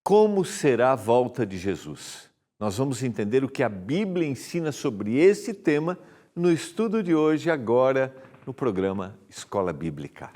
Como será a volta de Jesus? Nós vamos entender o que a Bíblia ensina sobre esse tema no estudo de hoje, agora no programa Escola Bíblica.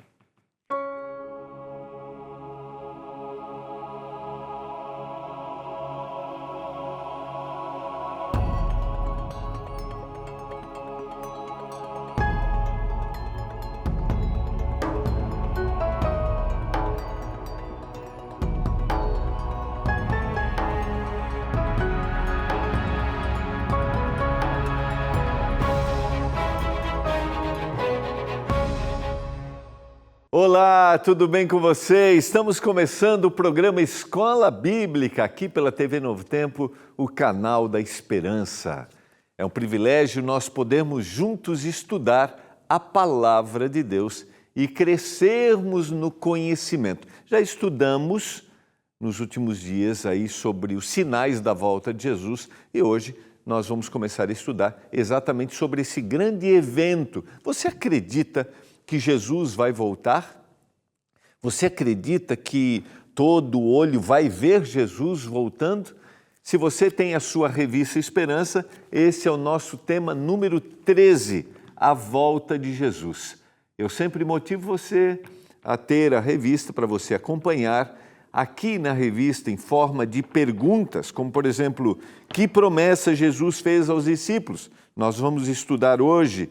Olá, tudo bem com você? Estamos começando o programa Escola Bíblica, aqui pela TV Novo Tempo, o canal da esperança. É um privilégio nós podermos juntos estudar a Palavra de Deus e crescermos no conhecimento. Já estudamos nos últimos dias aí sobre os sinais da volta de Jesus e hoje nós vamos começar a estudar exatamente sobre esse grande evento. Você acredita que Jesus vai voltar? Você acredita que todo olho vai ver Jesus voltando? Se você tem a sua revista Esperança, esse é o nosso tema número 13, a volta de Jesus. Eu sempre motivo você a ter a revista para você acompanhar. Aqui na revista, em forma de perguntas, como por exemplo, que promessa Jesus fez aos discípulos? Nós vamos estudar hoje.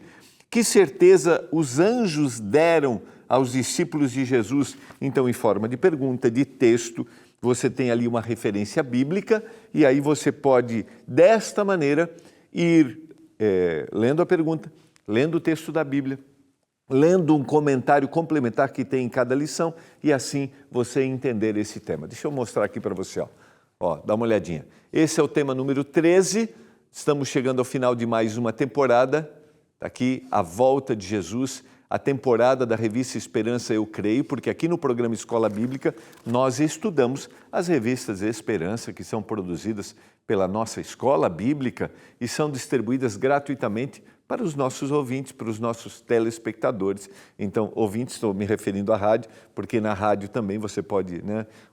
Que certeza os anjos deram aos discípulos de Jesus? Então, em forma de pergunta, de texto, você tem ali uma referência bíblica e aí você pode, desta maneira, ir lendo a pergunta, lendo o texto da Bíblia, lendo um comentário complementar que tem em cada lição e assim você entender esse tema. Deixa eu mostrar aqui para você. Dá uma olhadinha. Esse é o tema número 13, estamos chegando ao final de mais uma temporada. Aqui, a volta de Jesus, a temporada da revista Esperança, eu creio, porque aqui no programa Escola Bíblica nós estudamos as revistas Esperança, que são produzidas pela nossa Escola Bíblica e são distribuídas gratuitamente para os nossos ouvintes, para os nossos telespectadores. Então, ouvintes, estou me referindo à rádio, porque na rádio também você pode,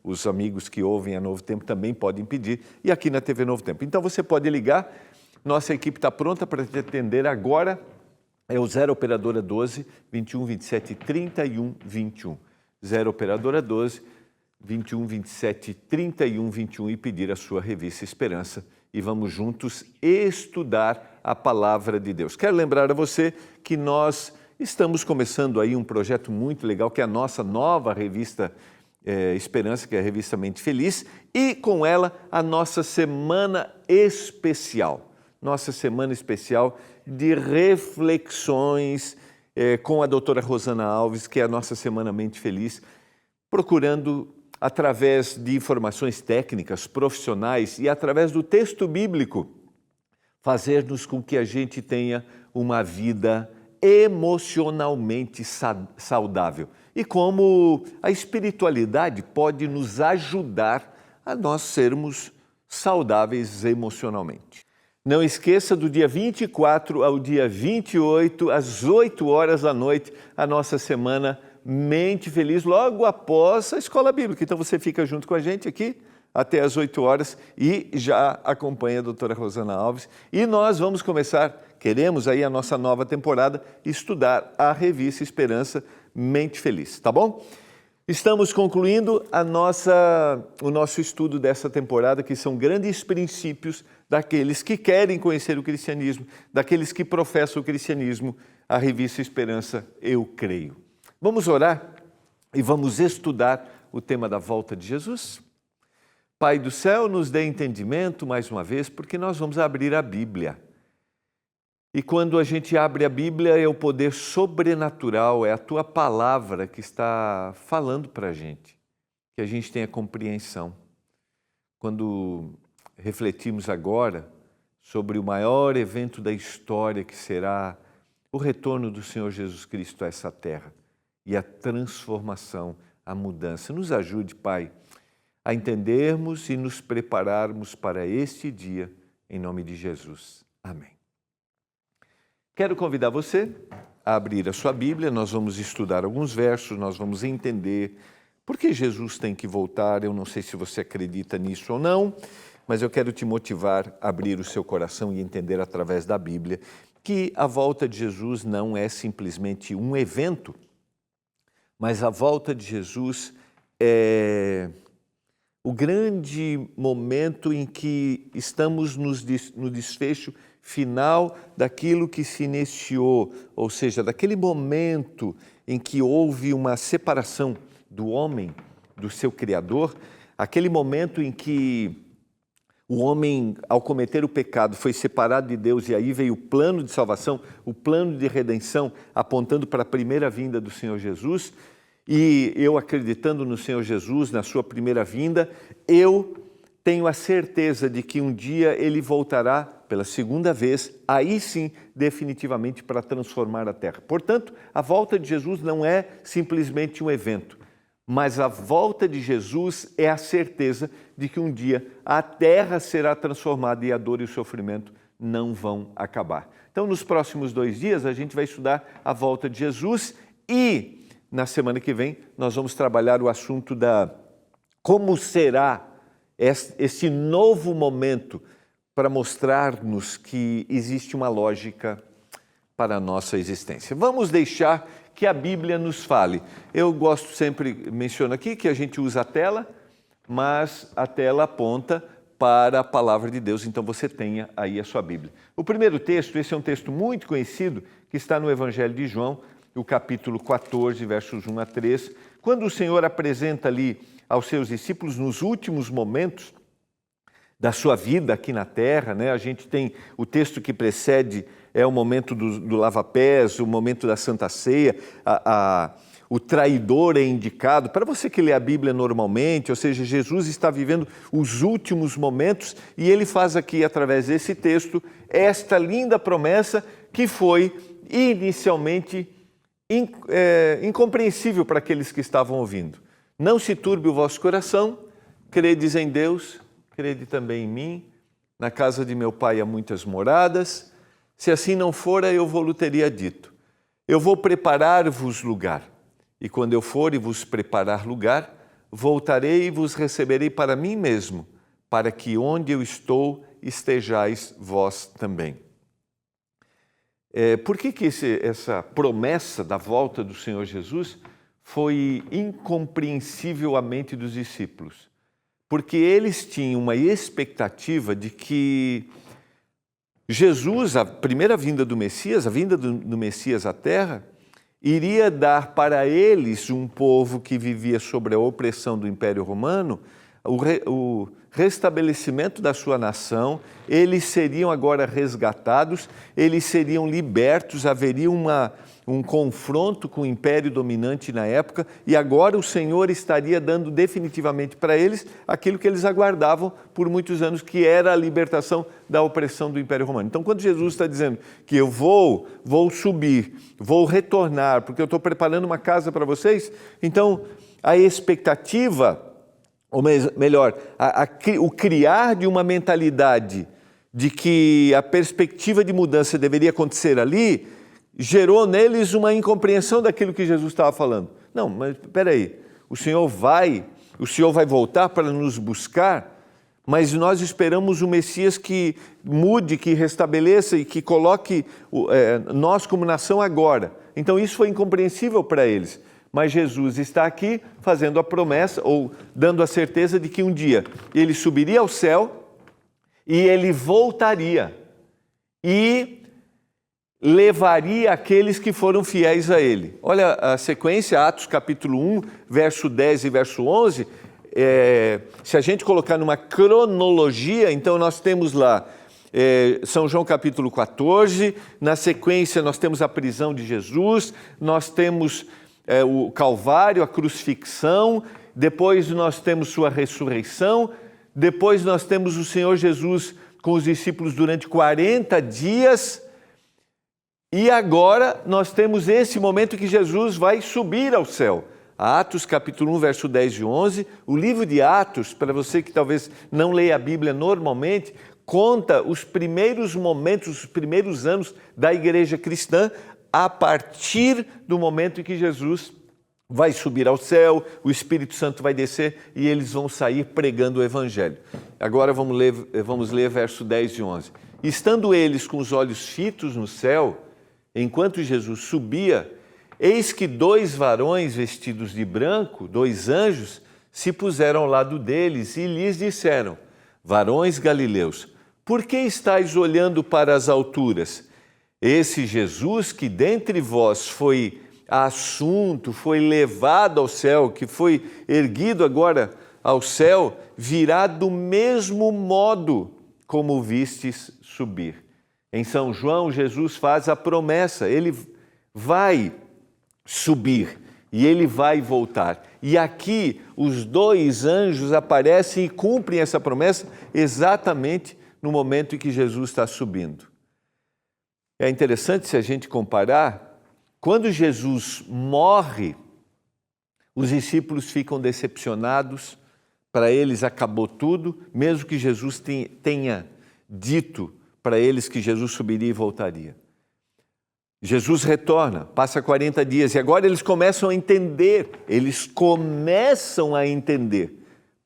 os amigos que ouvem a Novo Tempo também podem pedir, e aqui na TV Novo Tempo. Então, você pode ligar, nossa equipe está pronta para te atender agora. É o 0 Operadora 12 21 27 31 21. 0 Operadora 12 21 27 31 21 e pedir a sua revista Esperança. E vamos juntos estudar a Palavra de Deus. Quero lembrar a você que nós estamos começando aí um projeto muito legal, que é a nossa nova revista Esperança, que é a revista Mente Feliz, e com ela a nossa semana especial. Nossa semana especial de reflexões com a doutora Rosana Alves, que é a nossa Semana Mente Feliz, procurando, através de informações técnicas, profissionais e através do texto bíblico, fazer-nos com que a gente tenha uma vida emocionalmente saudável. E como a espiritualidade pode nos ajudar a nós sermos saudáveis emocionalmente. Não esqueça, do dia 24 ao dia 28, às 8 horas da noite, a nossa semana Mente Feliz, logo após a Escola Bíblica. Então você fica junto com a gente aqui até às 8 horas e já acompanha a doutora Rosana Alves. E nós vamos começar, queremos aí a nossa nova temporada, estudar a revista Esperança Mente Feliz, tá bom? Estamos concluindo o nosso estudo dessa temporada, que são grandes princípios daqueles que querem conhecer o cristianismo, daqueles que professam o cristianismo, a revista Esperança, eu creio. Vamos orar e vamos estudar o tema da volta de Jesus? Pai do céu, nos dê entendimento mais uma vez, porque nós vamos abrir a Bíblia. E quando a gente abre a Bíblia, é o poder sobrenatural, é a Tua Palavra que está falando para a gente, que a gente tenha compreensão. Quando refletimos agora sobre o maior evento da história, que será o retorno do Senhor Jesus Cristo a essa terra e a transformação, a mudança. Nos ajude, Pai, a entendermos e nos prepararmos para este dia, em nome de Jesus. Amém. Quero convidar você a abrir a sua Bíblia, nós vamos estudar alguns versos, nós vamos entender Por que Jesus tem que voltar? Eu não sei se você acredita nisso ou não, mas eu quero te motivar a abrir o seu coração e entender através da Bíblia que a volta de Jesus não é simplesmente um evento, mas a volta de Jesus é o grande momento em que estamos no desfecho final daquilo que se iniciou, ou seja, daquele momento em que houve uma separação do homem, do seu Criador, aquele momento em que o homem, ao cometer o pecado, foi separado de Deus e aí veio o plano de salvação, o plano de redenção, apontando para a primeira vinda do Senhor Jesus. E eu acreditando no Senhor Jesus, na sua primeira vinda, eu tenho a certeza de que um dia Ele voltará pela segunda vez, aí sim, definitivamente, para transformar a terra. Portanto, a volta de Jesus não é simplesmente um evento, mas a volta de Jesus é a certeza de que um dia a terra será transformada e a dor e o sofrimento não vão acabar. Então, nos próximos 2 dias, a gente vai estudar a volta de Jesus e, na semana que vem, nós vamos trabalhar o assunto da como será esse novo momento para mostrar-nos que existe uma lógica para a nossa existência. Vamos deixar que a Bíblia nos fale. Eu gosto sempre, menciono aqui, que a gente usa a tela, mas a tela aponta para a Palavra de Deus, então você tenha aí a sua Bíblia. O primeiro texto, esse é um texto muito conhecido, que está no Evangelho de João, o capítulo 14, versos 1 a 3, quando o Senhor apresenta ali aos seus discípulos, nos últimos momentos da sua vida aqui na terra, né? A gente tem o texto que precede, é o momento do lava-pés, o momento da Santa Ceia, o traidor é indicado. Para você que lê a Bíblia normalmente, ou seja, Jesus está vivendo os últimos momentos e ele faz aqui, através desse texto, esta linda promessa que foi inicialmente incompreensível para aqueles que estavam ouvindo. Não se turbe o vosso coração, credes em Deus, crede também em mim. Na casa de meu pai há muitas moradas. Se assim não fora, eu vou-lhe teria dito. Eu vou preparar-vos lugar. E quando eu for e vos preparar lugar, voltarei e vos receberei para mim mesmo, para que onde eu estou estejais vós também. Por que essa promessa da volta do Senhor Jesus foi incompreensível à mente dos discípulos? Porque eles tinham uma expectativa de que Jesus, a primeira vinda do Messias, a vinda do Messias à Terra, iria dar para eles, um povo que vivia sob a opressão do Império Romano, o restabelecimento da sua nação. Eles seriam agora resgatados, eles seriam libertos, haveria um confronto com o império dominante na época, e agora o Senhor estaria dando definitivamente para eles aquilo que eles aguardavam por muitos anos, que era a libertação da opressão do Império Romano. Então, quando Jesus está dizendo que eu vou subir, vou retornar, porque eu estou preparando uma casa para vocês, então a expectativa, ou melhor, o criar de uma mentalidade de que a perspectiva de mudança deveria acontecer ali, gerou neles uma incompreensão daquilo que Jesus estava falando. Não, mas espera aí, o Senhor vai voltar para nos buscar, mas nós esperamos o Messias que mude, que restabeleça e que coloque nós como nação agora. Então isso foi incompreensível para eles. Mas Jesus está aqui fazendo a promessa, ou dando a certeza de que um dia ele subiria ao céu e ele voltaria e levaria aqueles que foram fiéis a ele. Olha a sequência, Atos capítulo 1, verso 10 e verso 11. Se a gente colocar numa cronologia, então nós temos lá São João capítulo 14, na sequência nós temos a prisão de Jesus, nós temos o Calvário, a crucifixão, depois nós temos sua ressurreição, depois nós temos o Senhor Jesus com os discípulos durante 40 dias, e agora nós temos esse momento que Jesus vai subir ao céu. Atos capítulo 1, verso 10 e 11, o livro de Atos, para você que talvez não leia a Bíblia normalmente, conta os primeiros momentos, os primeiros anos da igreja cristã, a partir do momento em que Jesus vai subir ao céu, o Espírito Santo vai descer e eles vão sair pregando o Evangelho. Agora vamos ler verso 10 e 11. Estando eles com os olhos fitos no céu, enquanto Jesus subia, eis que 2 varões vestidos de branco, 2 anjos, se puseram ao lado deles e lhes disseram: varões galileus, por que estáis olhando para as alturas? Esse Jesus que dentre vós foi assunto, foi levado ao céu, que foi erguido agora ao céu, virá do mesmo modo como o vistes subir. Em São João, Jesus faz a promessa, ele vai subir e ele vai voltar. E aqui os 2 anjos aparecem e cumprem essa promessa exatamente no momento em que Jesus está subindo. É interessante se a gente comparar, quando Jesus morre, os discípulos ficam decepcionados, para eles acabou tudo, mesmo que Jesus tenha dito para eles que Jesus subiria e voltaria. Jesus retorna, passa 40 dias e agora eles começam a entender,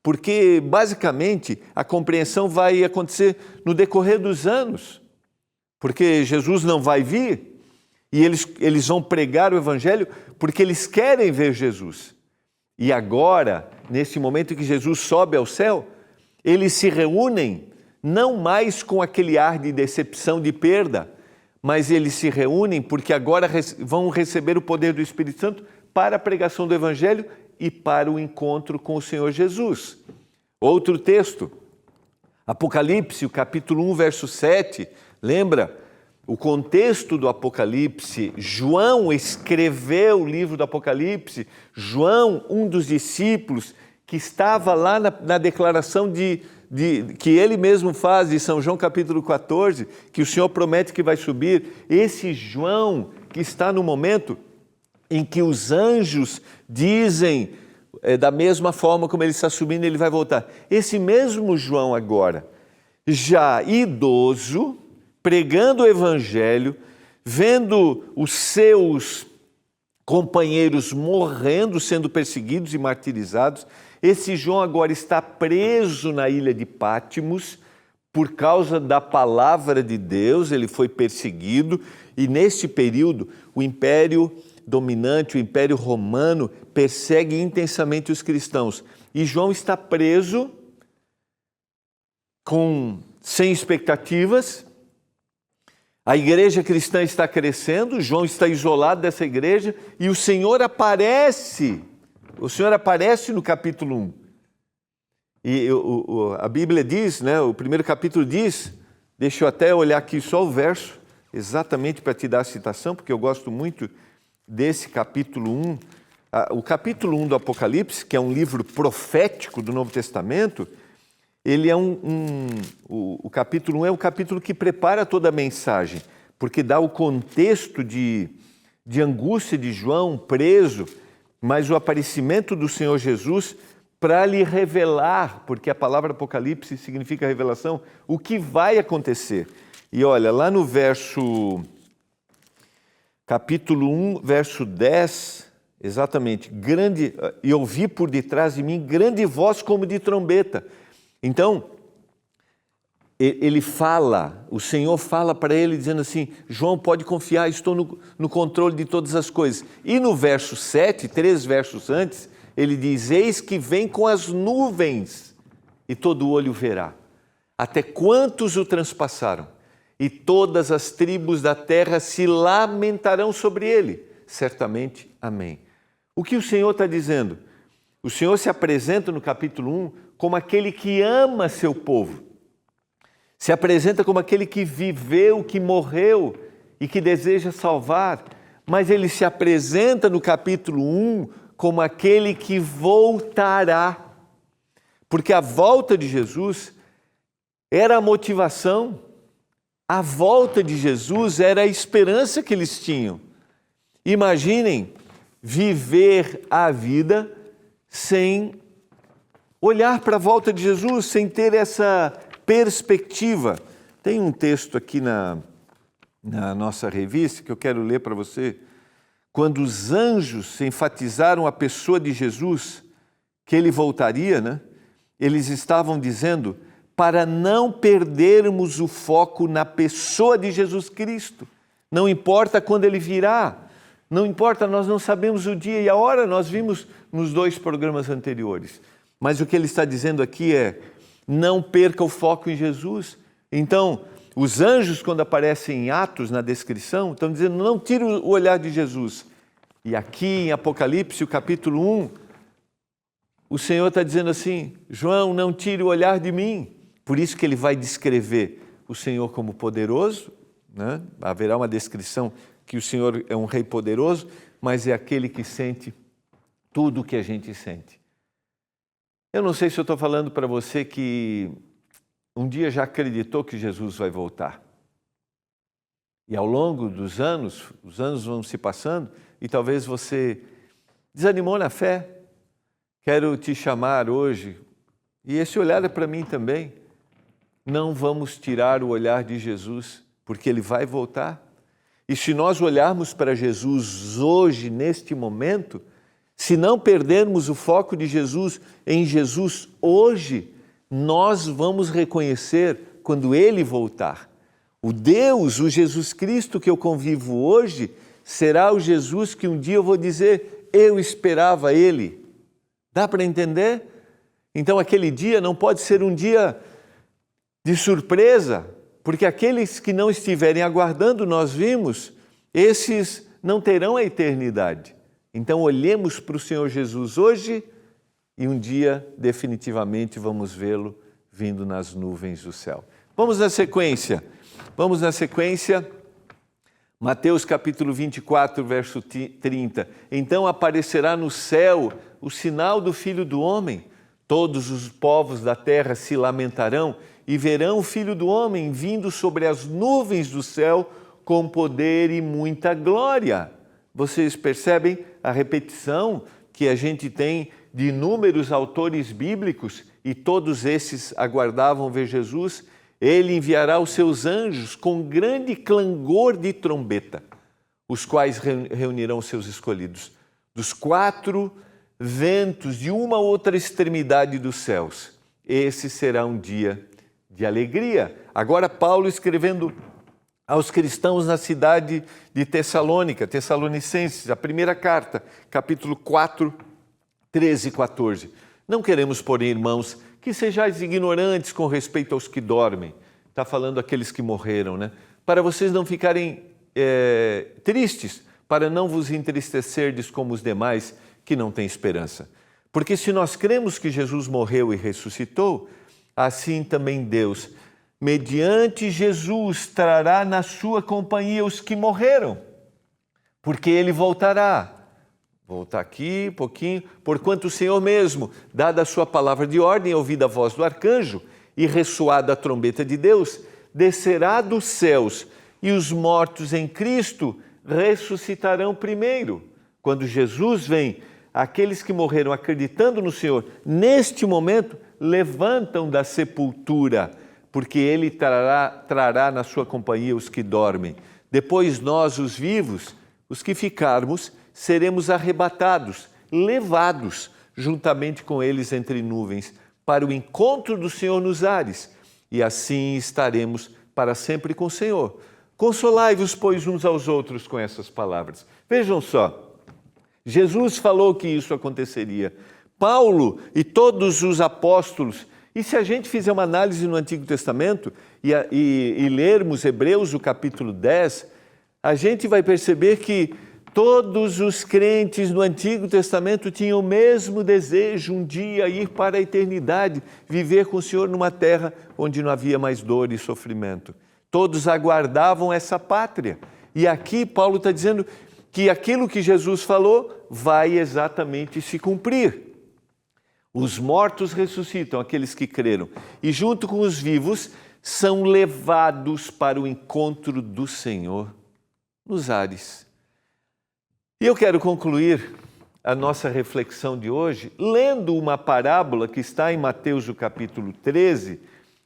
porque basicamente a compreensão vai acontecer no decorrer dos anos, porque Jesus não vai vir e eles vão pregar o Evangelho porque eles querem ver Jesus. E agora, nesse momento em que Jesus sobe ao céu, eles se reúnem não mais com aquele ar de decepção, de perda, mas eles se reúnem porque agora vão receber o poder do Espírito Santo para a pregação do Evangelho e para o encontro com o Senhor Jesus. Outro texto, Apocalipse, o capítulo 1, verso 7, lembra? O contexto do Apocalipse, João escreveu o livro do Apocalipse, João, um dos discípulos, que estava lá na declaração que ele mesmo faz, de São João capítulo 14, que o Senhor promete que vai subir. Esse João que está no momento em que os anjos dizem, da mesma forma como ele está subindo, ele vai voltar. Esse mesmo João agora, já idoso, pregando o Evangelho, vendo os seus companheiros morrendo, sendo perseguidos e martirizados. Esse João agora está preso na ilha de Pátimos por causa da palavra de Deus, ele foi perseguido e neste período o Império dominante, o Império Romano, persegue intensamente os cristãos. E João está preso, sem expectativas. A igreja cristã está crescendo, João está isolado dessa igreja e o Senhor aparece no capítulo 1. E a Bíblia diz, o primeiro capítulo diz, deixa eu até olhar aqui só o verso, exatamente para te dar a citação, porque eu gosto muito desse capítulo 1. O capítulo 1 do Apocalipse, que é um livro profético do Novo Testamento, ele é o capítulo 1 é o capítulo que prepara toda a mensagem, porque dá o contexto de angústia de João preso, mas o aparecimento do Senhor Jesus para lhe revelar, porque a palavra Apocalipse significa revelação, o que vai acontecer. E olha, lá no capítulo 1, verso 10, exatamente, e ouvi por detrás de mim grande voz como de trombeta. Então, o Senhor fala para ele dizendo assim, João, pode confiar, estou no controle de todas as coisas. E no verso 7, 3 versos antes, ele diz, eis que vem com as nuvens e todo olho verá, até quantos o transpassaram, e todas as tribos da terra se lamentarão sobre ele. Certamente, amém. O que o Senhor está dizendo? O Senhor se apresenta no capítulo 1 como aquele que ama seu povo. Se apresenta como aquele que viveu, que morreu e que deseja salvar. Mas ele se apresenta no capítulo 1 como aquele que voltará. Porque a volta de Jesus era a motivação. A volta de Jesus era a esperança que eles tinham. Imaginem viver a vida sem olhar para a volta de Jesus, sem ter essa perspectiva. Tem um texto aqui na nossa revista que eu quero ler para você quando os anjos enfatizaram a pessoa de Jesus, que ele voltaria, né? Eles estavam dizendo para não perdermos o foco na pessoa de Jesus Cristo. Não importa quando ele virá, não importa, nós não sabemos o dia e a hora, nós vimos nos 2 programas anteriores. Mas o que ele está dizendo aqui é, não perca o foco em Jesus. Então, os anjos, quando aparecem em Atos, na descrição, estão dizendo, não tire o olhar de Jesus. E aqui em Apocalipse, o capítulo 1, o Senhor está dizendo assim, João, não tire o olhar de mim. Por isso que ele vai descrever o Senhor como poderoso, né? Haverá uma descrição que o Senhor é um rei poderoso, mas é aquele que sente tudo o que a gente sente. Eu não sei se eu estou falando para você que um dia já acreditou que Jesus vai voltar. E ao longo dos anos, os anos vão se passando, e talvez você desanimou na fé. Quero te chamar hoje, e esse olhar é para mim também. Não vamos tirar o olhar de Jesus, porque Ele vai voltar. E se nós olharmos para Jesus hoje, neste momento, se não perdermos o foco de Jesus em Jesus hoje, nós vamos reconhecer quando Ele voltar. O Deus, o Jesus Cristo que eu convivo hoje, será o Jesus que um dia eu vou dizer, eu esperava Ele. Dá para entender? Então aquele dia não pode ser um dia de surpresa, porque aqueles que não estiverem aguardando, nós vimos, esses não terão a eternidade. Então olhemos para o Senhor Jesus hoje e um dia definitivamente vamos vê-lo vindo nas nuvens do céu. Vamos na sequência, Mateus capítulo 24, verso 30. Então aparecerá no céu o sinal do Filho do Homem, todos os povos da terra se lamentarão e verão o Filho do Homem vindo sobre as nuvens do céu com poder e muita glória. Vocês percebem a repetição que a gente tem de inúmeros autores bíblicos e todos esses aguardavam ver Jesus? Ele enviará os seus anjos com grande clangor de trombeta, os quais reunirão os seus escolhidos dos 4 ventos de uma outra extremidade dos céus. Esse será um dia de alegria. Agora Paulo escrevendo aos cristãos na cidade de Tessalônica, Tessalonicenses, a primeira carta, capítulo 4, 13 e 14. Não queremos, porém, irmãos, que sejais ignorantes com respeito aos que dormem. Está falando aqueles que morreram, né? Para vocês não ficarem tristes, para não vos entristecerdes como os demais que não têm esperança. Porque se nós cremos que Jesus morreu e ressuscitou, assim também Deus, mediante Jesus, trará na sua companhia os que morreram, porque Ele voltará. Voltar aqui um pouquinho. Porquanto o Senhor mesmo, dada a sua palavra de ordem, ouvida a voz do arcanjo e ressoada a trombeta de Deus, descerá dos céus e os mortos em Cristo ressuscitarão primeiro. Quando Jesus vem, aqueles que morreram acreditando no Senhor, neste momento, levantam da sepultura, porque Ele trará na sua companhia os que dormem. Depois nós, os vivos, os que ficarmos, seremos arrebatados, levados juntamente com eles entre nuvens, para o encontro do Senhor nos ares, e assim estaremos para sempre com o Senhor. Consolai-vos, pois, uns aos outros com essas palavras. Vejam só, Jesus falou que isso aconteceria. Paulo e todos os apóstolos, e se a gente fizer uma análise no Antigo Testamento e lermos Hebreus, o capítulo 10, a gente vai perceber que todos os crentes no Antigo Testamento tinham o mesmo desejo, um dia ir para a eternidade, viver com o Senhor numa terra onde não havia mais dor e sofrimento. Todos aguardavam essa pátria. E aqui Paulo está dizendo que aquilo que Jesus falou vai exatamente se cumprir. Os mortos ressuscitam, aqueles que creram, e junto com os vivos são levados para o encontro do Senhor nos ares. E eu quero concluir a nossa reflexão de hoje lendo uma parábola que está em Mateus, o capítulo 13,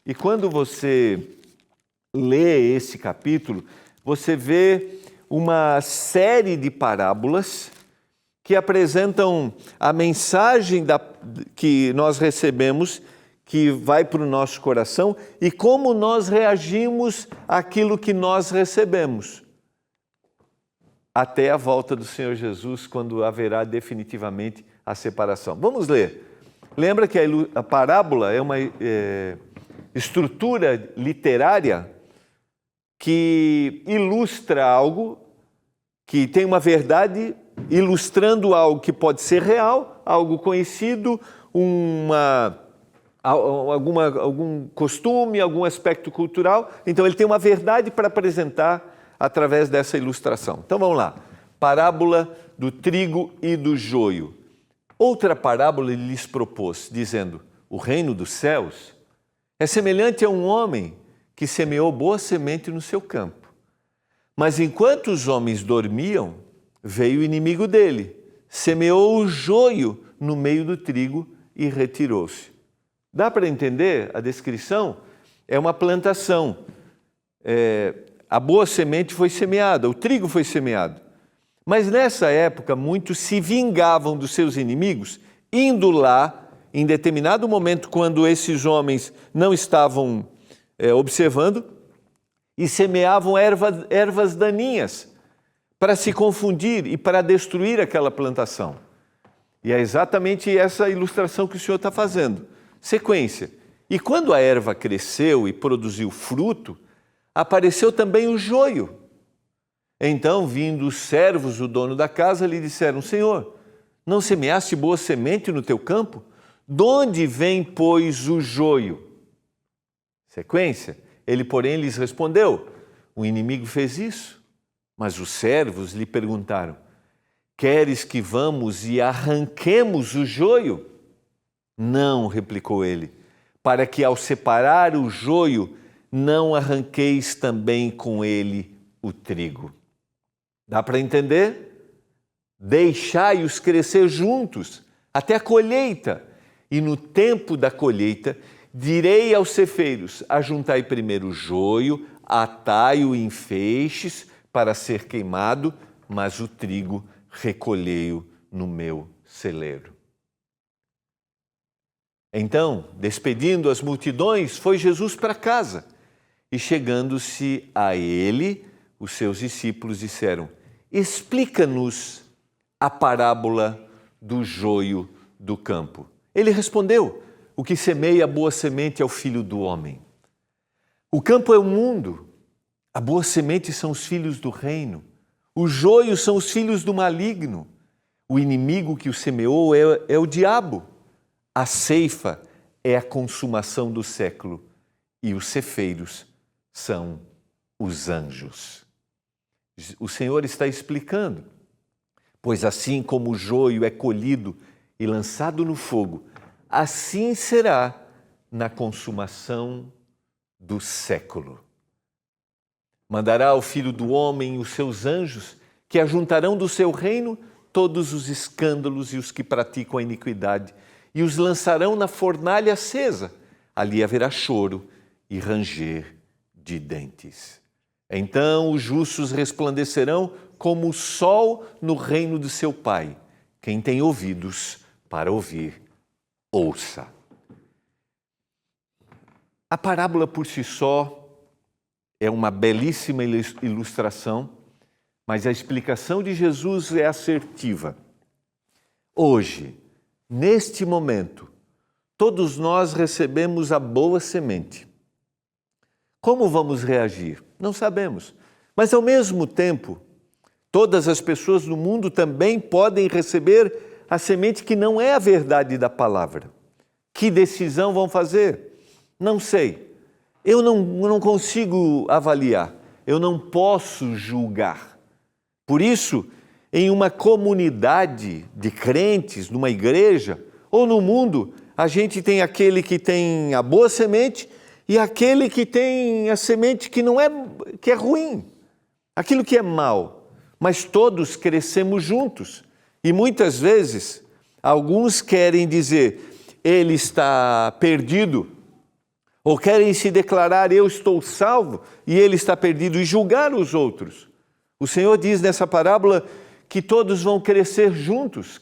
e quando você lê esse capítulo, você vê uma série de parábolas que apresentam a mensagem que nós recebemos, que vai para o nosso coração, e como nós reagimos àquilo que nós recebemos, até a volta do Senhor Jesus, quando haverá definitivamente a separação. Vamos ler. Lembra que a parábola é uma estrutura literária que ilustra algo, que tem uma verdade, ilustrando algo que pode ser real, algo conhecido, algum costume, algum aspecto cultural. Então ele tem uma verdade para apresentar através dessa ilustração. Então vamos lá. Parábola do trigo e do joio. Outra parábola ele lhes propôs, dizendo: o reino dos céus é semelhante a um homem que semeou boa semente no seu campo. Mas enquanto os homens dormiam, veio o inimigo dele, semeou o joio no meio do trigo e retirou-se. Dá para entender a descrição? É uma plantação. A boa semente foi semeada, o trigo foi semeado. Mas nessa época, muitos se vingavam dos seus inimigos, indo lá, em determinado momento, quando esses homens não estavam observando, e semeavam ervas daninhas para se confundir e para destruir aquela plantação. E é exatamente essa ilustração que o Senhor está fazendo. Sequência. E quando a erva cresceu e produziu fruto, apareceu também o joio. Então, vindo os servos, o dono da casa, lhe disseram: Senhor, não semeaste boa semente no teu campo? De onde vem, pois, o joio? Sequência. Ele, porém, lhes respondeu: o inimigo fez isso. Mas os servos lhe perguntaram: queres que vamos e arranquemos o joio? Não, replicou ele, para que ao separar o joio, não arranqueis também com ele o trigo. Dá para entender? Deixai-os crescer juntos até a colheita, e no tempo da colheita direi aos ceifeiros: ajuntai primeiro o joio, atai-o em feixes para ser queimado, mas o trigo recolhei-o no meu celeiro. Então, despedindo as multidões, foi Jesus para casa, e chegando-se a ele, os seus discípulos disseram: explica-nos a parábola do joio do campo. Ele respondeu: o que semeia a boa semente é o Filho do Homem. O campo é o mundo, a boa semente são os filhos do reino, o joio são os filhos do maligno, o inimigo que o semeou é o diabo, a ceifa é a consumação do século e os ceifeiros são os anjos. O Senhor está explicando: pois assim como o joio é colhido e lançado no fogo, assim será na consumação do século. Mandará o Filho do Homem os seus anjos, que ajuntarão do seu reino todos os escândalos e os que praticam a iniquidade, e os lançarão na fornalha acesa. Ali haverá choro e ranger de dentes. Então os justos resplandecerão como o sol no reino de seu Pai. Quem tem ouvidos para ouvir, ouça. A parábola por si só é uma belíssima ilustração, mas a explicação de Jesus é assertiva. Hoje, neste momento, todos nós recebemos a boa semente. Como vamos reagir? Não sabemos. Mas, ao mesmo tempo, todas as pessoas do mundo também podem receber a semente que não é a verdade da palavra. Que decisão vão fazer? Não sei. Eu não consigo avaliar. Eu não posso julgar. Por isso, em uma comunidade de crentes, numa igreja ou no mundo, a gente tem aquele que tem a boa semente e aquele que tem a semente que é ruim, aquilo que é mal. Mas todos crescemos juntos. E muitas vezes, alguns querem dizer: ele está perdido, ou querem se declarar: eu estou salvo, e ele está perdido, e julgar os outros. O Senhor diz nessa parábola que todos vão crescer juntos.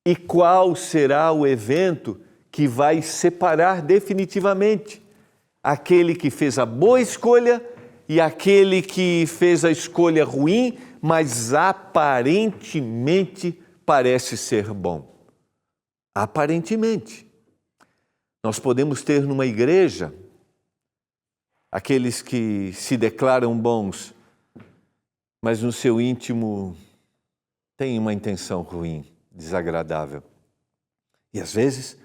E qual será o evento que vai separar definitivamente aquele que fez a boa escolha e aquele que fez a escolha ruim, mas aparentemente parece ser bom? Aparentemente. Nós podemos ter numa igreja aqueles que se declaram bons, mas no seu íntimo têm uma intenção ruim, desagradável. E às vezes,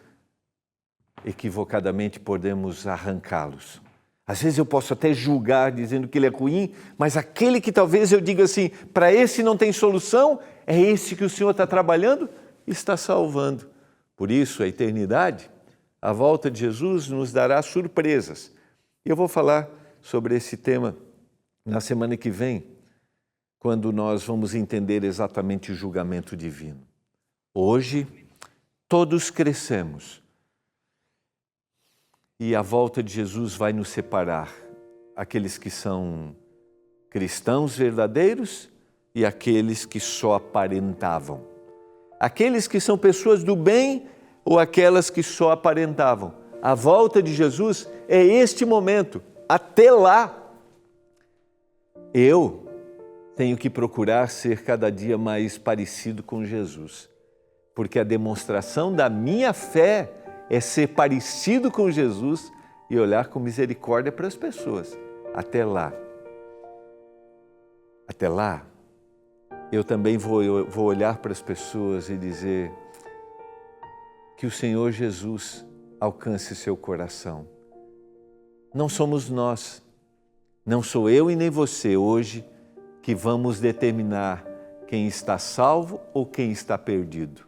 equivocadamente, podemos arrancá-los. Às vezes eu posso até julgar dizendo que ele é ruim, mas aquele que talvez eu diga assim, para esse não tem solução, é esse que o Senhor está trabalhando e está salvando. Por isso, a eternidade, a volta de Jesus nos dará surpresas. E eu vou falar sobre esse tema na semana que vem, quando nós vamos entender exatamente o julgamento divino. Hoje, todos crescemos e a volta de Jesus vai nos separar, aqueles que são cristãos verdadeiros e aqueles que só aparentavam. Aqueles que são pessoas do bem ou aquelas que só aparentavam. A volta de Jesus é este momento. Até lá, eu tenho que procurar ser cada dia mais parecido com Jesus, porque a demonstração da minha fé é ser parecido com Jesus e olhar com misericórdia para as pessoas. Até lá, eu também vou olhar para as pessoas e dizer que o Senhor Jesus alcance seu coração. Não somos nós, não sou eu e nem você hoje que vamos determinar quem está salvo ou quem está perdido.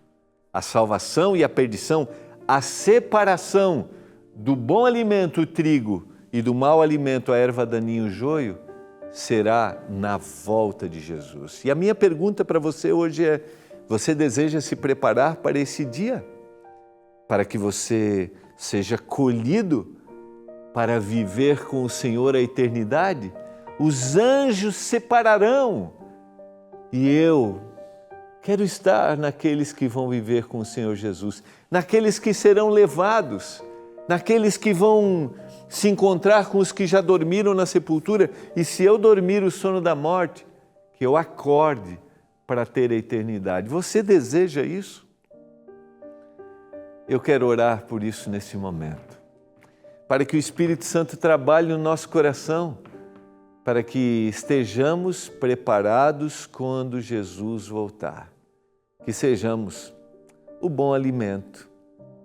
A salvação e a perdição, a separação do bom alimento, o trigo, e do mau alimento, a erva daninha, o joio, será na volta de Jesus. E a minha pergunta para você hoje é: você deseja se preparar para esse dia? Para que você seja colhido para viver com o Senhor a eternidade? Os anjos separarão e eu quero estar naqueles que vão viver com o Senhor Jesus, naqueles que serão levados, naqueles que vão se encontrar com os que já dormiram na sepultura, e se eu dormir o sono da morte, que eu acorde para ter a eternidade. Você deseja isso? Eu quero orar por isso nesse momento, para que o Espírito Santo trabalhe no nosso coração, para que estejamos preparados quando Jesus voltar. Que sejamos o bom alimento,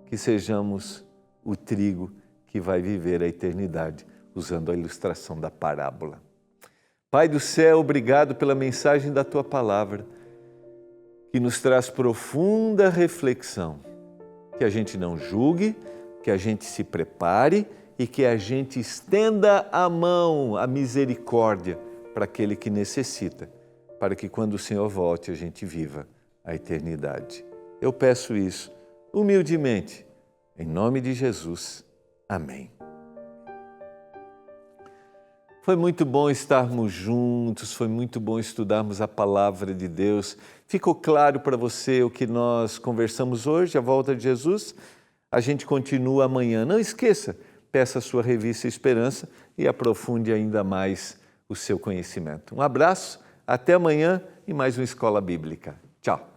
que sejamos o trigo que vai viver a eternidade, usando a ilustração da parábola. Pai do céu, obrigado pela mensagem da Tua palavra, que nos traz profunda reflexão. Que a gente não julgue, que a gente se prepare e que a gente estenda a mão, a misericórdia para aquele que necessita, para que quando o Senhor volte a gente viva a eternidade. Eu peço isso humildemente, em nome de Jesus. Amém. Foi muito bom estarmos juntos, foi muito bom estudarmos a palavra de Deus. Ficou claro para você o que nós conversamos hoje, a volta de Jesus? A gente continua amanhã. Não esqueça, peça a sua revista Esperança e aprofunde ainda mais o seu conhecimento. Um abraço, até amanhã e mais uma Escola Bíblica. Tchau.